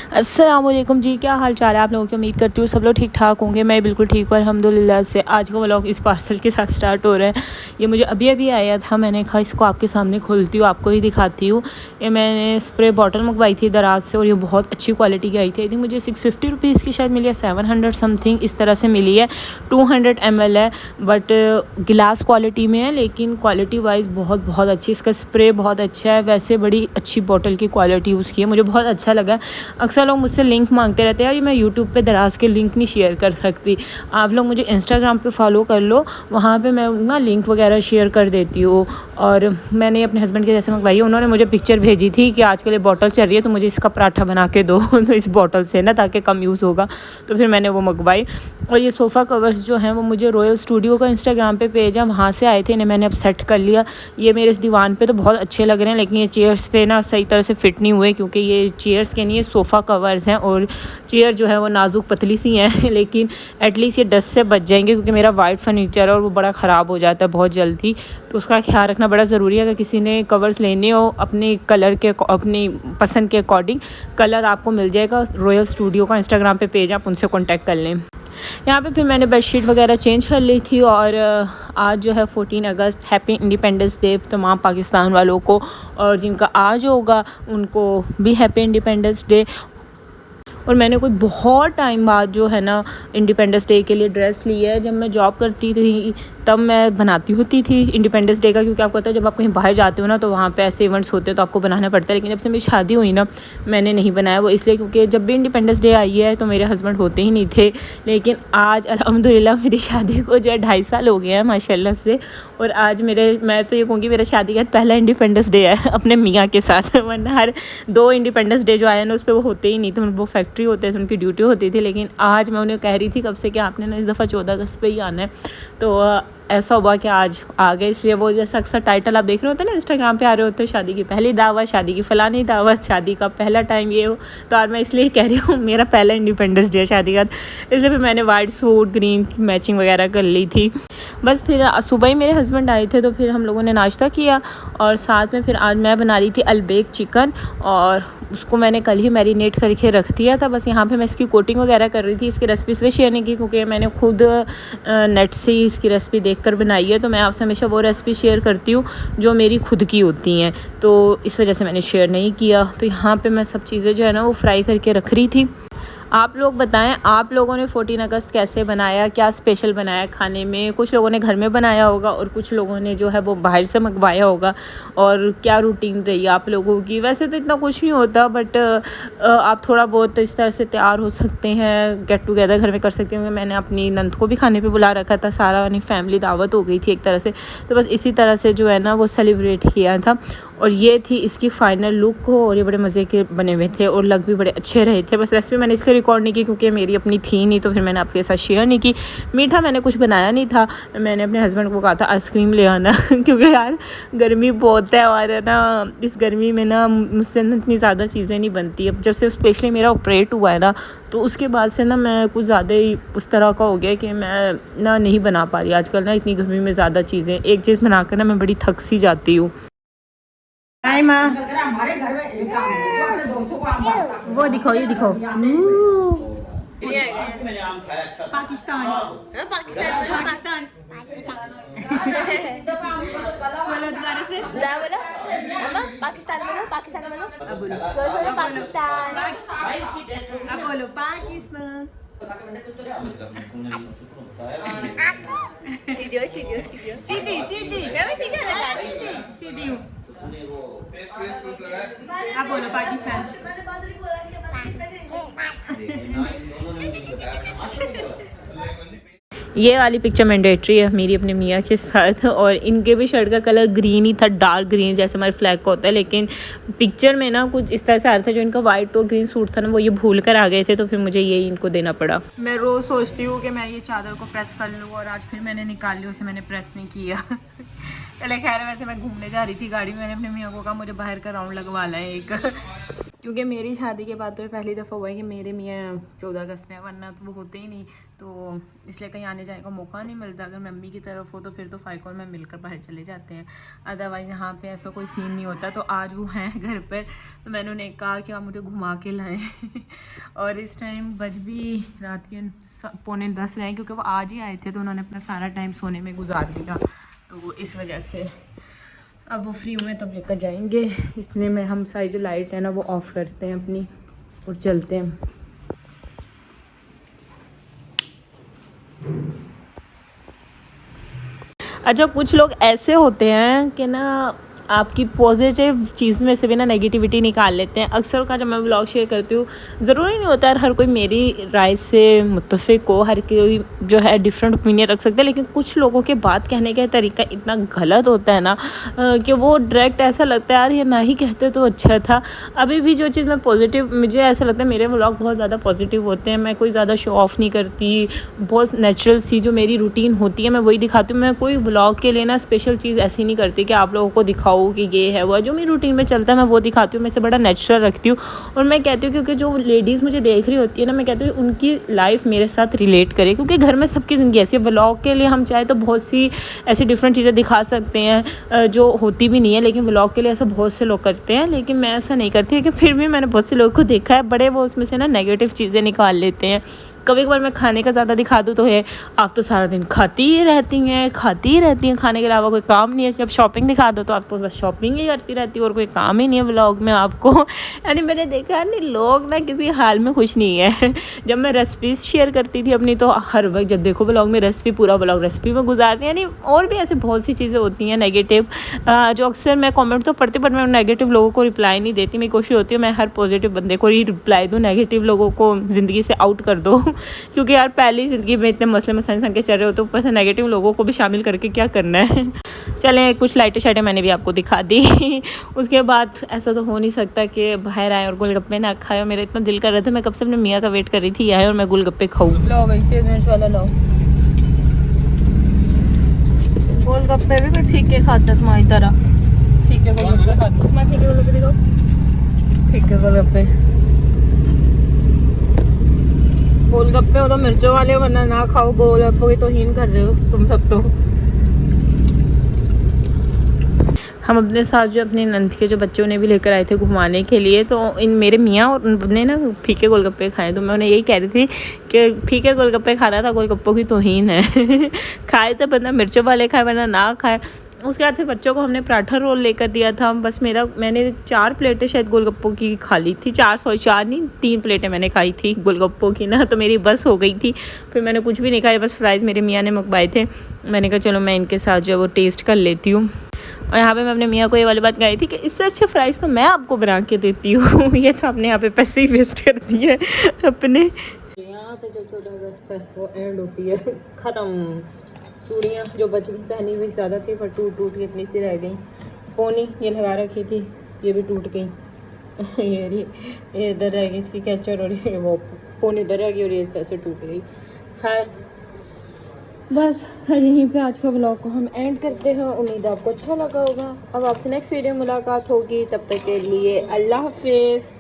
अस्सलाम वालेकुम जी, क्या हाल चाल है आप लोगों की। उम्मीद करती हूँ सब लोग ठीक ठाक होंगे। मैं बिल्कुल ठीक हूँ अल्हम्दुलिल्लाह से। आज का व्लॉग इस पार्सल के साथ स्टार्ट हो रहा है। ये मुझे अभी अभी आया था, मैंने कहा इसको आपके सामने खोलती हूँ, आपको ही दिखाती हूँ। ये मैंने स्प्रे बॉटल मंगवाई थी दराज से और ये बहुत अच्छी क्वालिटी की आई थी। आई थिंक मुझे 650 रुपीज़ की शायद मिली है, 700 समथिंग इस तरह से मिली है। 200 ml है, बट गिलास क्वालिटी में है, लेकिन क्वालिटी वाइज बहुत बहुत अच्छी। इसका स्प्रे बहुत अच्छा है, वैसे बड़ी अच्छी बॉटल की क्वालिटी उसकी है, मुझे बहुत अच्छा लगा। अक्सर लोग मुझसे लिंक मांगते रहते हैं, यार मैं यूट्यूब पे दराज के लिंक नहीं शेयर कर सकती। आप लोग मुझे इंस्टाग्राम पे फॉलो कर लो, वहाँ पे मैं ना लिंक वगैरह शेयर कर देती हूँ। और मैंने अपने हस्बैंड के जैसे मंगवाई है, उन्होंने मुझे पिक्चर भेजी थी कि आजकल ये बॉटल चल रही है तो मुझे इसका पराठा बना के दो तो इस बॉटल से ना, ताकि कम यूज़ होगा, तो फिर मैंने वो मंगवाई। और ये सोफ़ा कवर्स जो हैं वो मुझे रॉयल स्टूडियो का इंस्टाग्राम पे पेज है, वहाँ से आए थे, इन्हें मैंने अब सेट कर लिया। ये मेरे इस दीवान पे तो बहुत अच्छे लग रहे हैं, लेकिन ये चेयर्स पे ना सही तरह से फिट नहीं हुए, क्योंकि ये चेयर्स के नहीं, ये सोफ़ा कवर्स हैं और चेयर जो है वो नाजुक पतली सी हैं लेकिन एटलीस्ट ये डस्ट से बच जाएंगे, क्योंकि मेरा वाइट फर्नीचर है और वो बड़ा ख़राब हो जाता है बहुत जल्दी, तो उसका ख्याल रखना बड़ा ज़रूरी है। अगर किसी ने कवर्स लेने हो अपने कलर के, अपनी पसंद के अकॉर्डिंग कलर आपको मिल जाएगा। रॉयल स्टूडियो का इंस्टाग्राम पे पेज, आप उनसे कॉन्टैक्ट कर लें। यहाँ पे फिर मैंने बेडशीट वगैरह चेंज कर ली थी। और आज जो है 14 अगस्त, हैप्पी इंडिपेंडेंस डे तमाम पाकिस्तान वालों को, और जिनका आज होगा उनको भी हैप्पी इंडिपेंडेंस डे। और मैंने कोई बहुत टाइम बाद जो है ना इंडिपेंडेंस डे के लिए ड्रेस ली है। जब मैं जॉब करती थी तब मैं बनाती होती थी इंडिपेंडेंस डे का, क्योंकि आपको पता है जब आप कहीं बाहर जाते हो ना तो वहाँ पे ऐसे इवेंट्स होते हैं तो आपको बनाना पड़ता है। लेकिन जब से मेरी शादी हुई ना, मैंने नहीं बनाया। वो इसलिए क्योंकि जब भी इंडिपेंडेंस डे आई है तो मेरे हस्बैंड होते ही नहीं थे। लेकिन आज अल्हम्दुलिल्लाह मेरी शादी को जो है 2.5 साल हो गए हैं माशाल्लाह से। और आज मैं तो ये कहूँगी मेरा शादी का पहला इंडिपेंडेंस डे है अपने मियाँ के साथ। वरना हर 2 इंडिपेंडेंस डे जो आए ना उस पर वो होते ही नहीं थे, वो फैक्ट्री होते थे, उनकी ड्यूटी होती थी। लेकिन आज मैं उन्हें कह रही थी कब से कि आपने ना इस दफ़ा 14 अगस्त पे ही आना है, तो ऐसा हुआ कि आज आ गए। इसलिए वो जैसा अक्सर टाइटल आप देख रहे होते हैं ना इंस्टाग्राम पे आ रहे होते हैं, शादी की पहली दावत, शादी की फ़लानी दावत, शादी का पहला टाइम ये हो, तो आज मैं इसलिए कह रही हूँ मेरा पहला इंडिपेंडेंस डे शादी का। इसलिए फिर मैंने वाइट सूट ग्रीन मैचिंग वगैरह कर ली थी। बस फिर सुबह ही मेरे हस्बैंड आए थे तो फिर हम लोगों ने नाश्ता किया, और साथ में फिर आज मैं बना रही थी अलबेक चिकन, और उसको मैंने कल ही मैरिनेट करके रख दिया था। बस यहाँ पे मैं इसकी कोटिंग वगैरह कर रही थी। इसकी रेसिपी इसलिए शेयर नहीं की क्योंकि मैंने खुद नेट से ही इसकी रेसिपी देखकर बनाई है, तो मैं आपसे हमेशा वो रेसिपी शेयर करती हूँ जो मेरी खुद की होती हैं, तो इस वजह से मैंने शेयर नहीं किया। तो यहाँ पे मैं सब चीज़ें जो है ना वो फ्राई करके रख रही थी। आप लोग बताएं, आप लोगों ने 14 अगस्त कैसे बनाया, क्या स्पेशल बनाया खाने में। कुछ लोगों ने घर में बनाया होगा और कुछ लोगों ने जो है वो बाहर से मंगवाया होगा। और क्या रूटीन रही आप लोगों की। वैसे तो इतना कुछ नहीं होता, बट आप थोड़ा बहुत इस तरह से तैयार हो सकते हैं, गेट टुगेदर घर में कर सकते हैं। मैंने अपनी नंद को भी खाने पे बुला रखा था, सारा अपनी फैमिली दावत हो गई थी एक तरह से, तो बस इसी तरह से जो है ना वो सेलिब्रेट किया था। और ये थी इसकी फ़ाइनल लुक हो, और ये बड़े मज़े के बने हुए थे और लग भी बड़े अच्छे रहे थे। बस रेसिपी मैंने इसलिए रिकॉर्ड नहीं की क्योंकि मेरी अपनी थी नहीं, तो फिर मैंने आपके साथ शेयर नहीं की। मीठा मैंने कुछ बनाया नहीं था, मैंने अपने हस्बैंड को कहा था आइसक्रीम ले आना क्योंकि यार गर्मी बहुत है, और है ना इस गर्मी में ना मुझसे इतनी ज़्यादा चीज़ें नहीं बनती। अब जब से स्पेशली मेरा ऑपरेट हुआ है ना, तो उसके बाद से ना मैं कुछ ज़्यादा ही उस तरह का हो गया कि मैं ना नहीं बना पा रही आजकल ना, इतनी गर्मी में ज़्यादा चीज़ें एक चीज़ बनाकर ना मैं बड़ी थक सी जाती हूँ। हाय माँ, हमारे घर में एक काम है, अपने दोस्तों को आप बात करो। वो दिखो, ये दिखो, पाकिस्तान पाकिस्तान बोलो दोबारा से, बोलो अम्मा पाकिस्तान बोलो, पाकिस्तान बोलो, अब बोलो पाकिस्तान, अब बोलो पाकिस्तान। सीधी सीधी सीधी सीधी सीधी सीधी, आप बोलो पाकिस्तान। ये वाली पिक्चर मैंडेटरी है मेरी अपने मियाँ के साथ, और इनके भी शर्ट का कलर ग्रीन ही था, डार्क ग्रीन जैसे हमारे फ्लैग का होता है। लेकिन पिक्चर में ना कुछ इस तरह से आ रहा था, जो इनका वाइट और ग्रीन सूट था ना वो ये भूल कर आ गए थे, तो फिर मुझे यही इनको देना पड़ा। मैं रोज़ सोचती हूँ कि मैं ये चादर को प्रेस कर लूँ, और आज फिर मैंने निकाल ली, उसे मैंने प्रेस नहीं किया पहले खैर वैसे मैं घूमने जा रही थी गाड़ी में, मैंने अपने मियाँ को कहा मुझे बाहर का राउंड लगवाना है एक क्योंकि मेरी शादी के बाद तो पहली दफ़ा हुआ है कि मेरे मियाँ 14 अगस्त में, वरना तो वो होते ही नहीं, तो इसलिए कहीं आने जाने का मौका नहीं मिलता। अगर मम्मी की तरफ हो तो फिर तो फ़ाइकॉल में मिलकर बाहर चले जाते हैं, अदरवाइज़ यहाँ पे ऐसा कोई सीन नहीं होता। तो आज वो हैं घर पर, तो मैंने उन्हें कहा कि आप मुझे घुमा के लाएँ और इस टाइम बज भी रात के 9:45 रहे हैं, क्योंकि वो आज ही आए थे तो उन्होंने अपना सारा टाइम सोने में गुजार दिया, तो इस वजह से अब वो फ्री हुए तब लेकर जाएंगे। इसलिए मैं हम सारी जो लाइट है ना वो ऑफ़ करते हैं अपनी और चलते हैं। अच्छा, कुछ लोग ऐसे होते हैं कि ना आपकी पॉजिटिव चीज़ में से भी ना नेगेटिविटी निकाल लेते हैं। अक्सर का जब मैं व्लॉग शेयर करती हूँ, ज़रूरी नहीं होता है हर कोई मेरी राय से मुत्तफ़िक हो, हर कोई जो है डिफरेंट ओपिनियन रख सकते हैं, लेकिन कुछ लोगों के बात कहने का तरीका इतना गलत होता है ना कि वो डायरेक्ट ऐसा लगता है यार ये ना ही कहते तो अच्छा था। अभी भी जो चीज़ मैं पॉजिटिव, मुझे ऐसा लगता है मेरे व्लॉग बहुत ज़्यादा पॉजिटिव होते हैं, मैं कोई ज़्यादा शो ऑफ़ नहीं करती, बहुत नेचुरल सी जो मेरी रूटीन होती है मैं वही दिखाती हूँ। मैं कोई व्लॉग के लिए ना स्पेशल चीज़ ऐसी नहीं करती कि आप लोगों को दिखाओ कि ये है वो, जो मेरी रूटीन में चलता है मैं वो दिखाती हूँ, मैं से बड़ा नेचुरल रखती हूँ। और मैं कहती हूँ क्योंकि जो लेडीज़ मुझे देख रही होती है ना, मैं कहती हूँ उनकी लाइफ मेरे साथ रिलेट करे, क्योंकि घर में सबकी ज़िंदगी ऐसी है। व्लॉग के लिए हम चाहे तो बहुत सी ऐसी डिफरेंट चीज़ें दिखा सकते हैं जो होती भी नहीं है, लेकिन व्लॉग के लिए ऐसा बहुत से लोग करते हैं, लेकिन मैं ऐसा नहीं करती। लेकिन फिर भी मैंने बहुत से लोगों को देखा है, बड़े वो उसमें से ना नेगेटिव चीज़ें निकाल लेते हैं। कभी कभार मैं खाने का ज़्यादा दिखा दूँ तो है आप तो सारा दिन खाती ही रहती हैं, खाने के अलावा कोई काम नहीं है। जब शॉपिंग दिखा दो तो आप तो बस शॉपिंग ही करती रहती हो और कोई काम ही नहीं है व्लॉग में आपको। यानी मैंने देखा नहीं, लोग ना किसी हाल में खुश नहीं है। जब मैं रेसिपीज़ शेयर करती थी अपनी, तो हर वक्त जब देखो व्लॉग में रेसिपी, पूरा व्लॉग रेसिपी में गुजारती है। यानी और भी ऐसे बहुत सी चीज़ें होती हैं नेगेटिव, जो अक्सर मैं कमेंट तो पढ़ती, पर मैं नेगेटिव लोगों को रिप्लाई नहीं देती। मेरी कोशिश होती है मैं हर पॉजिटिव बंदे को ही रिप्लाई दूँ, नेगेटिव लोगों को ज़िंदगी से आउट कर दो। क्योंकि यार पहली ज़िंदगी में इतने मसले मसाइल के चल रहे हो, तो ऊपर से नेगेटिव लोगों को भी शामिल करके क्या करना है। चलें, कुछ लाइटें शाइटें मैंने भी आपको दिखा दी। उसके बाद ऐसा तो हो नहीं सकता कि बाहर आए और गोलगप्पे ना खाए। मेरा इतना दिल कर रहा था, मैं कब से अपने मियाँ का वेट कर रही थी आए और मैं गोलगप्पे खाऊँ। लो भाई, पेमेंट वाला लो गोलगप्पे भी कोई फीके खाता तुम्हारी तरह। फीके गोलगप्पे खाते, मैं फीके गोलगप्पे दिखाओ, फीके गोलगप्पे। गोलगप्पे हो तो मिर्चों वाले, वरना ना खाओ। गोलगप्पों की तौहीन कर रहे हो तुम सब। तो हम अपने साथ जो अपने नंद के जो बच्चों ने भी लेकर आए थे घुमाने के लिए, तो इन मेरे मियाँ और ने ना फीके गोलगप्पे खाए, तो मैं उन्हें यही कह रही थी कि फीके गोलगप्पे खाना था, गोलगप्पों की तौहीन है। खाए तो बंदा मिर्चों वाले खाए वरना ना खाए। उसके बाद फिर बच्चों को हमने पराठा रोल लेकर दिया था। बस मैंने 4 प्लेटें शायद गोलगप्पों की खा ली थी, 4 नहीं 3 प्लेटें मैंने खाई थी गोलगप्पों की ना, तो मेरी बस हो गई थी। फिर मैंने कुछ भी नहीं खाया, बस फ्राइज़ मेरे मियाँ ने मंगवाए थे। मैंने कहा चलो मैं इनके साथ जो है वो टेस्ट कर लेती हूँ। और यहाँ पे मैं अपने मियाँ को ये वाली बात कही थी कि इससे अच्छे फ्राइज़ तो मैं आपको बना के देती हूँ। ये तो आपने यहाँ पे पैसे ही वेस्ट कर दिए अपने। यहाँ पे जो 14 अगस्त है वो एंड होती है, ख़त्म। चूड़ियाँ जो बच गई पहनी हुई ज़्यादा थी, पर टूट के इतनी सी रह गई। पोनी ये लगा रखी थी, ये भी टूट गई। ये इधर रह गई इसकी कैचर, और ये वो पोनी इधर रह गई और ये इस तरह से टूट गई। खैर बस यहीं पे आज का व्लॉग को हम एंड करते हैं। उम्मीद आपको अच्छा लगा होगा। अब आपसे नेक्स्ट वीडियो मुलाकात होगी, तब तक के लिए अल्लाह हाफिज़।